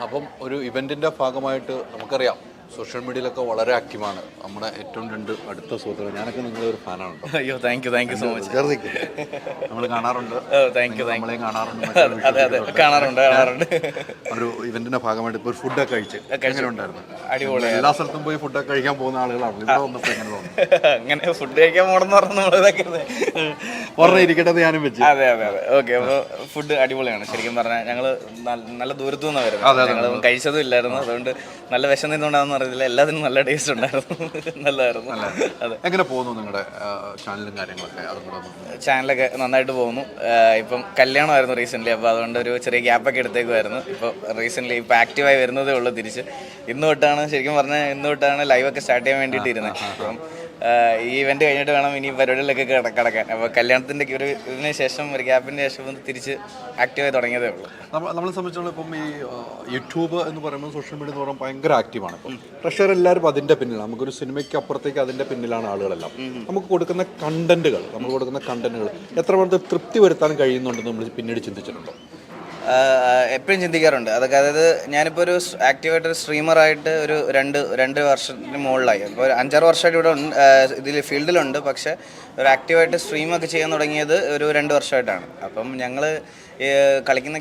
അപ്പം ഒരു ഇവൻറ്റിൻ്റെ ഭാഗമായിട്ട് നമുക്കറിയാം സോഷ്യൽ മീഡിയയിലൊക്കെ വളരെ ആക്റ്റീവാണ് നമ്മുടെ ഏറ്റവും രണ്ട് അടുത്ത സുഹൃത്തുക്കൾ. ഞാനൊക്കെ നിങ്ങളുടെ ഒരു ഫാനാണ്. അയ്യോ താങ്ക് യു സോ മച്ച്. നമ്മൾ കാണാറുണ്ട്, നമ്മളെയും കാണാറുണ്ട്. ഒരു ഇവന്റിന്റെ ഭാഗമായിട്ട് ഇപ്പോൾ ഫുഡൊക്കെ കഴിച്ച് എങ്ങനെ ഉണ്ടായിരുന്നു? അടിപൊളി. എല്ലാ സ്ഥലത്തും പോയി ഫുഡൊക്കെ കഴിക്കാൻ പോകുന്ന ആളുകളാണ്. ഇവിടെ വന്നപ്പോൾ എങ്ങനെ തോന്നുന്നു? അങ്ങനെ ഫുഡ് കഴിക്കാൻ പോകണമെന്ന് പറഞ്ഞ ഇരിക്കട്ടെ ഞാനും വെച്ച്. അതെ ഓക്കെ. അപ്പോൾ ഫുഡ് അടിപൊളിയാണ്. ശരിക്കും പറഞ്ഞാൽ ഞങ്ങൾ നല്ല ദൂരത്തു നിന്നാണ് വരുന്നത്. ഞങ്ങൾ കഴിച്ചതും ഇല്ലായിരുന്നു. അതുകൊണ്ട് നല്ല വിഷം നിന്നുകൊണ്ടാണെന്ന് അറിയില്ല. എല്ലാത്തിനും നല്ല ടേസ്റ്റ് ഉണ്ടായിരുന്നു. നല്ലതായിരുന്നു. അതെ. എങ്ങനെ പോകുന്നു നിങ്ങളുടെ ചാനലും കാര്യങ്ങളൊക്കെ? ചാനലൊക്കെ നന്നായിട്ട് പോകുന്നു. ഇപ്പം കല്യാണമായിരുന്നു റീസെൻ്റ്ലി. അപ്പോൾ അതുകൊണ്ട് ഒരു ചെറിയ ഗ്യാപ്പൊക്കെ എടുത്തേക്കുമായിരുന്നു. ഇപ്പോൾ റീസെൻ്റ്ലി ഇപ്പോൾ ആക്റ്റീവായി വരുന്നതേ ഉള്ളൂ തിരിച്ച്. ഇന്ന് തൊട്ടാണ് ലൈവൊക്കെ സ്റ്റാർട്ട് ചെയ്യാൻ വേണ്ടിയിട്ട് ഇരുന്നത്. അപ്പം ഈ ഇവന്റ് കഴിഞ്ഞിട്ട് വേണം ഇനി പരിപാടികളിലൊക്കെ കടക്കാൻ. അപ്പോൾ കല്യാണത്തിൻ്റെ ഇതിന് ശേഷം ഒരു ഗ്യാപ്പിന് ശേഷം ഒന്ന് തിരിച്ച് ആക്റ്റീവായി തുടങ്ങിയതേ ഉള്ളൂ. നമ്മളെ സംബന്ധിച്ചോളം ഇപ്പം ഈ യൂട്യൂബ് എന്ന് പറയുമ്പോൾ സോഷ്യൽ മീഡിയ എന്ന് പറയുമ്പോൾ ഭയങ്കര ആക്റ്റീവാണ്. ഇപ്പം പ്രഷർ എല്ലാവരും അതിൻ്റെ പിന്നിലാണ്. നമുക്കൊരു സിനിമയ്ക്ക് അപ്പുറത്തേക്ക് അതിൻ്റെ പിന്നിലാണ് ആളുകളെല്ലാം. നമ്മൾ കൊടുക്കുന്ന കണ്ടന്റുകൾ എത്ര പേർക്ക് തൃപ്തി വരുത്താൻ കഴിയുന്നുണ്ടെന്ന് നമ്മൾ പിന്നീട് ചിന്തിച്ചിട്ടുണ്ടോ? എപ്പോഴും ചിന്തിക്കാറുണ്ട് അതൊക്കെ. അതായത് ഞാനിപ്പോൾ ഒരു ആക്റ്റീവായിട്ടൊരു സ്ട്രീമറായിട്ട് ഒരു രണ്ട് വർഷത്തിന് മുകളിലായി. അപ്പോൾ ഒരു 5-6 വർഷമായിട്ട് ഇവിടെ ഇതിൽ ഫീൽഡിലുണ്ട്. പക്ഷേ ഒരു ആക്റ്റീവായിട്ട് സ്ട്രീമൊക്കെ ചെയ്യാൻ തുടങ്ങിയത് ഒരു 2 വർഷമായിട്ടാണ്. അപ്പം ഞങ്ങൾ കളിക്കുന്ന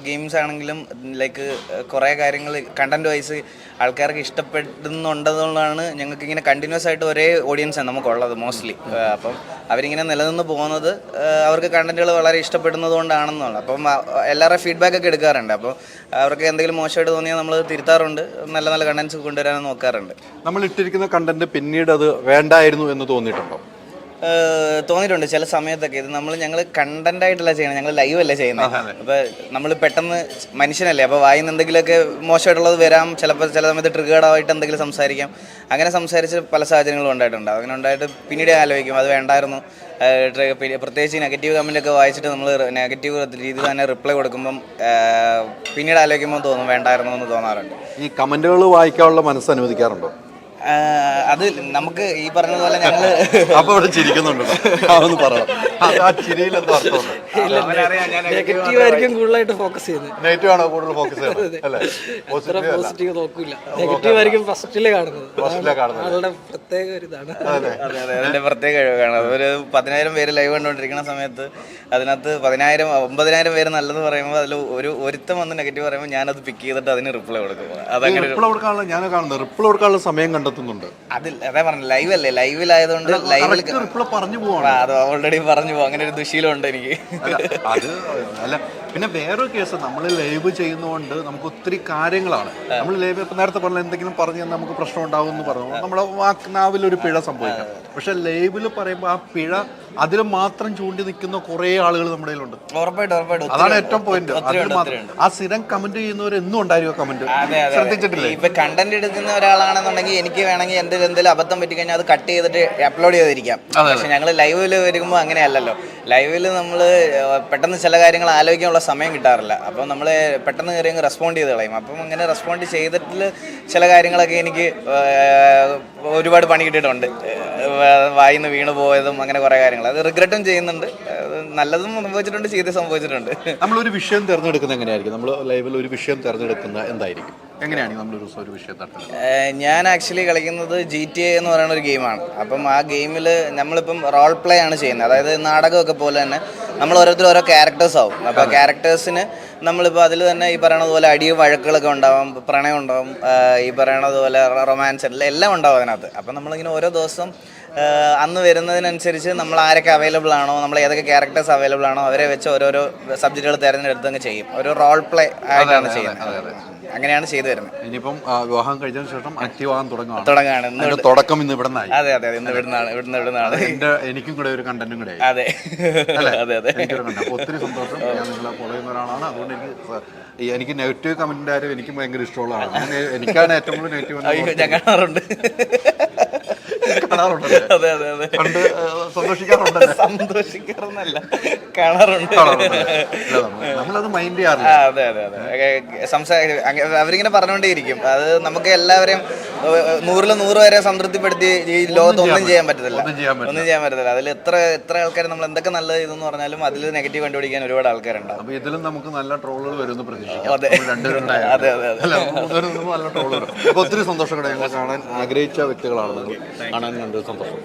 ഗെയിംസ് ആണെങ്കിലും ലൈക്ക് കുറേ കാര്യങ്ങൾ കണ്ടന്റ് വൈസ് ആൾക്കാർക്ക് ഇഷ്ടപ്പെടുന്നുണ്ടെന്നുള്ളതാണ്. ഞങ്ങൾക്ക് ഇങ്ങനെ കണ്ടിന്യൂസ് ആയിട്ട് ഒരേ ഓഡിയൻസാണ് നമുക്കുള്ളത് മോസ്റ്റ്ലി. അപ്പം അവരിങ്ങനെ നിലനിന്ന് പോകുന്നത് അവർക്ക് കണ്ടന്റുകൾ വളരെ ഇഷ്ടപ്പെടുന്നത് കൊണ്ടാണെന്നുള്ളത്. അപ്പം എല്ലാവരുടെ ഫീഡ്ബാക്ക് ഒക്കെ എടുക്കാറുണ്ട്. അപ്പോൾ അവർക്ക് എന്തെങ്കിലും മോശമായിട്ട് തോന്നിയാൽ നമ്മൾ തിരുത്താറുണ്ട്. നല്ല കണ്ടന്റ്സ് കൊണ്ടുവരാൻ നോക്കാറുണ്ട്. നമ്മൾ ഇട്ടിരിക്കുന്ന കണ്ടന്റ് പിന്നീട് അത് വേണ്ടായിരുന്നു എന്ന് തോന്നിയിട്ടുണ്ടോ? തോന്നിയിട്ടുണ്ട് ചില സമയത്തൊക്കെ. ഇത് ഞങ്ങൾ കണ്ടന്റ് ആയിട്ടല്ല ചെയ്യണം, ഞങ്ങൾ ലൈവ് അല്ലേ ചെയ്യുന്നത്. അപ്പോൾ നമ്മൾ പെട്ടെന്ന് മനുഷ്യനല്ലേ, അപ്പോൾ വായിന്ന് എന്തെങ്കിലുമൊക്കെ മോശമായിട്ടുള്ളത് വരാം. ചില സമയത്ത് ട്രിഗേർഡായിട്ട് എന്തെങ്കിലും സംസാരിക്കാം. അങ്ങനെ സംസാരിച്ച് പല സാഹചര്യങ്ങളും ഉണ്ടായിട്ടുണ്ട്. അങ്ങനെ ഉണ്ടായിട്ട് പിന്നീട് ആലോചിക്കും അത് വേണ്ടായിരുന്നു. പ്രത്യേകിച്ച് നെഗറ്റീവ് കമൻ്റൊക്കെ വായിച്ചിട്ട് നമ്മൾ നെഗറ്റീവ് രീതിയിൽ തന്നെ റിപ്ലൈ കൊടുക്കുമ്പം പിന്നീട് ആലോചിക്കുമ്പോൾ തോന്നും വേണ്ടായിരുന്നു എന്ന് തോന്നാറുണ്ട്. ഈ കമന്റുകൾ വായിക്കാനുള്ള മനസ്സ് അനുവദിക്കാറുണ്ടോ? അത് നമുക്ക് ഈ പറഞ്ഞതുപോലെ ഞങ്ങൾ നെഗറ്റീവായിരിക്കും കൂടുതലായിട്ട് ഫോക്കസ് ചെയ്യുന്നത്. നെഗറ്റീവായിരിക്കും ഫസ്റ്റില് കാണുന്നത്. ആളുടെ പ്രത്യേക ഒരു ഇതാണ്. അതിന്റെ പ്രത്യേക കഴിവാണ്. ഒരു 10,000 പേര് ലൈവ് കണ്ടുകൊണ്ടിരിക്കുന്ന സമയത്ത് അതിനകത്ത് 9,000 പേര് നല്ലത് പറയുമ്പോൾ അതിൽ ഒരുത്തം വന്ന് നെഗറ്റീവ് പറയുമ്പോൾ ഞാനത് പിക്ക് ചെയ്തിട്ട് അതിന് റിപ്ലൈ കൊടുക്കും. അതങ്ങനെ റിപ്ലൈ കൊടുക്കാനുള്ള സമയം കണ്ടെത്തുന്നുണ്ട്. അതേ പറഞ്ഞു, ലൈവ് അല്ലേ, ലൈവിലായതുകൊണ്ട് ലൈവിൽ അത് ഓൾറെഡി പറഞ്ഞു പോകും. അങ്ങനെ ഒരു ദുശീലം ഉണ്ട് എനിക്ക്. അത് അല്ല, പിന്നെ വേറൊരു കേസ്, നമ്മൾ ലൈവ് ചെയ്യുന്നതുകൊണ്ട് നമുക്ക് ഒത്തിരി കാര്യങ്ങളാണ്. നമ്മൾ ലൈവ് ഇപ്പം നേരത്തെ പറഞ്ഞ എന്തെങ്കിലും പറഞ്ഞാൽ നമുക്ക് പ്രശ്നം ഉണ്ടാവും എന്ന് പറഞ്ഞു നമ്മുടെ നാവിലൊരു പിഴ സംഭവിക്കാം. പക്ഷെ ലൈവിൽ പറയുമ്പോൾ ആ പിഴ അതിൽ മാത്രം ചൂണ്ടി നിൽക്കുന്ന കുറേ ആളുകൾ നമ്മുടെ കയ്യിലുണ്ട്. ഉറപ്പായിട്ടും അതാണ് ഏറ്റവും പോയിന്റ്. ആ സ്ഥിരം കമന്റ് ചെയ്യുന്നവർ എന്നും ഉണ്ടായിരിക്കും കമന്റ്. ശ്രദ്ധിച്ചിട്ടില്ലേ? ഇപ്പൊ കണ്ടന്റ് എടുക്കുന്ന ഒരാളാണെന്നുണ്ടെങ്കിൽ എനിക്ക് വേണമെങ്കിൽ എന്തെങ്കിലും അബദ്ധം പറ്റിക്കഴിഞ്ഞാൽ അത് കട്ട് ചെയ്തിട്ട് അപ്ലോഡ് ചെയ്തിരിക്കാം. പക്ഷെ ഞങ്ങൾ ലൈവിൽ വരുമ്പോൾ അങ്ങനെയല്ലല്ലോ. ലൈവിൽ നമ്മൾ പെട്ടെന്ന് ചില കാര്യങ്ങൾ ആലോചിക്കാനുള്ള സമയം കിട്ടാറില്ല. അപ്പം നമ്മൾ പെട്ടെന്ന് കയറി അങ്ങ് റെസ്പോണ്ട് ചെയ്ത് കളയും. അപ്പം അങ്ങനെ റെസ്പോണ്ട് ചെയ്തിട്ട് ചില കാര്യങ്ങളൊക്കെ എനിക്ക് ഒരുപാട് പണി കിട്ടിയിട്ടുണ്ട്. വായിന്ന് വീണ് പോയതും അങ്ങനെ കുറേ കാര്യങ്ങൾ. അത് റിഗ്രറ്റും ചെയ്യുന്നുണ്ട്. നല്ലതും സംഭവിച്ചിട്ടുണ്ട്, ചീത്ത സംഭവിച്ചിട്ടുണ്ട്. നമ്മളൊരു വിഷയം തിരഞ്ഞെടുക്കുന്നത് എങ്ങനെയായിരിക്കും? നമ്മൾ ലൈവിൽ ഒരു വിഷയം തിരഞ്ഞെടുക്കുന്നത് എന്തായിരിക്കും? എങ്ങനെയാണ് നമ്മളൊരു വിഷയം തിരഞ്ഞെടുക്കുന്നത്? ഞാൻ ആക്ച്വലി കളിക്കുന്നത് GTA എന്ന് പറയുന്ന ഒരു ഗെയിമാണ്. അപ്പം ആ ഗെയിമിൽ നമ്മളിപ്പം റോൾ പ്ലേ ആണ് ചെയ്യുന്നത്. അതായത് നാടകമൊക്കെ പോലെ തന്നെ നമ്മൾ ഓരോരുത്തരും ഓരോ ക്യാരക്ടേഴ്സ് ആവും. അപ്പോൾ ക്യാരക്ടേഴ്സിന് നമ്മളിപ്പോൾ അതിൽ തന്നെ ഈ പറയണതുപോലെ അടിയും വഴക്കുകളൊക്കെ ഉണ്ടാവും, പ്രണയം ഉണ്ടാവും, ഈ പറയണതുപോലെ റൊമാൻസ് എല്ലാം ഉണ്ടാവും അതിനകത്ത്. അപ്പം നമ്മളിങ്ങനെ ഓരോ ദിവസം അന്ന് വരുന്നതിനനുസരിച്ച് നമ്മൾ ആരൊക്കെ അവൈലബിൾ ആണോ, നമ്മൾ ഏതൊക്കെ ക്യാരക്ടേഴ്സ് അവൈലബിൾ ആണോ അവരെ വെച്ച് ഓരോരോ സബ്ജക്റ്റുകൾ തിരഞ്ഞെടുത്ത് അങ്ങ് ചെയ്യും. ഒരു റോൾ പ്ലേ ആയിട്ടാണ് ചെയ്യുന്നത്. അങ്ങനെയാണ് ചെയ്തു വരുന്നത്. ഇനിയിപ്പം വിവാഹം കഴിഞ്ഞതിന് ശേഷം ആക്റ്റീവ് ആകാൻ തുടങ്ങാണ്. തുടക്കം ഇന്ന് ഇവിടെ നിന്നായി. അതെ ഇന്ന് ഇവിടുന്നാണ്. എനിക്കും കൂടെ ഒരു കണ്ടന്റും കൂടെ. അതെ. ഒത്തിരി സന്തോഷം. ഞാൻ നിങ്ങളെ ഫോളോ ചെയ്യുന്ന ഒരാളാണ്. അതുകൊണ്ട് എനിക്ക് നെഗറ്റീവ് കമന്റ് ആരും എനിക്കും ഭയങ്കര ഇഷ്ടമുള്ളതാണ്. എനിക്കാണ് ഏറ്റവും കൂടുതൽ നെഗറ്റീവ് ഞാൻ കാണാറുണ്ട്. കാണാറുണ്ടല്ലേ? അതെ അതെ അതെ. കണ്ട് സന്തോഷിക്കാറുണ്ടല്ലേ? സന്തോഷിക്കാറൊന്നല്ല, കാണാറുണ്ട്. നമ്മളത് മൈൻഡ് ചെയ്യാറില്ല. അതെ അതെ അതെ. അവരിങ്ങനെ പറഞ്ഞുകൊണ്ടേയിരിക്കും. അത് നമുക്ക് എല്ലാവരെയും 100% വരെ സംതൃപ്തിപ്പെടുത്തി ഈ ലോകത്ത് ഒന്നും ചെയ്യാൻ പറ്റത്തില്ല. ഒന്നും ചെയ്യാൻ പറ്റത്തില്ല. അതിൽ എത്ര ആൾക്കാർ നമ്മൾ എന്തൊക്കെ നല്ലത് ഇതെന്ന് പറഞ്ഞാലും അതിൽ നെഗറ്റീവ് കണ്ടുപിടിക്കാൻ ഒരുപാട് ആൾക്കാരുണ്ടാവും. അപ്പൊ ഇതിലും നമുക്ക് നല്ല ട്രോളുകൾ വരുമെന്ന് പ്രതീക്ഷിക്കാം. അതെ അതെ അതെ. നല്ല ട്രോളുകൾ. അപ്പൊ ഒത്തിരി സന്തോഷത്തോടെ ഞങ്ങൾ കാണാൻ ആഗ്രഹിച്ച വ്യക്തികളാണ്. കാണാൻ കണ്ടത് സന്തോഷം.